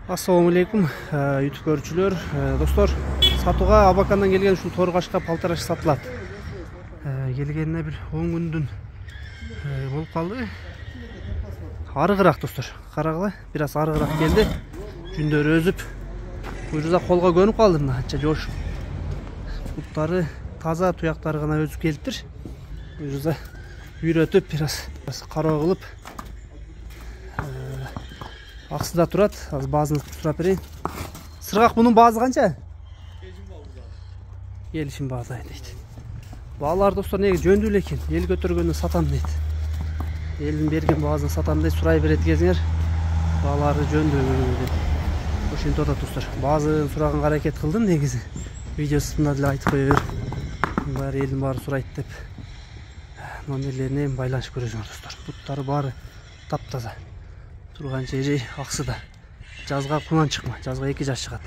Assalamu alaikum YouTube көрүүчүлөр. Достор, сатууга Абакандан келген ушул торгашка палтараш сатылат. Келгенине бир 10 күндүн болуп калды. Арыгыраак достор. Карагыла, бир аз арыгыраак келди. Жүндөрү өзүп, буюрда колго көнүп калды мына, анча жошуп. Буттары таза, туяктары гана өзүп келиптир. Буюрда үйрөтүп, бир аз кароо кылып аксыда турат. Аз баазын сурап берейин. Сыргак мунун баазы канча? Келишим баазы дейт. Баалар достор неге жөндүү эле экен. Эл көтөргөндө сатам дейт. Элдин берген баазын сатам дейт, сурай берет экенсиңер. Баалары жөндүү дейт. Ошентип атат достор. Баазын сураганга аракет кылдым негизи. Видеосунда деле айтып кое бер. Баары элдин баары сурайт деп. Номерлерине байланышып көрөсүңөр достор. Буттары баары таптаза. Турган жери аксыда. Жазга кунан чыкма, жазга 2 жаш чыгат.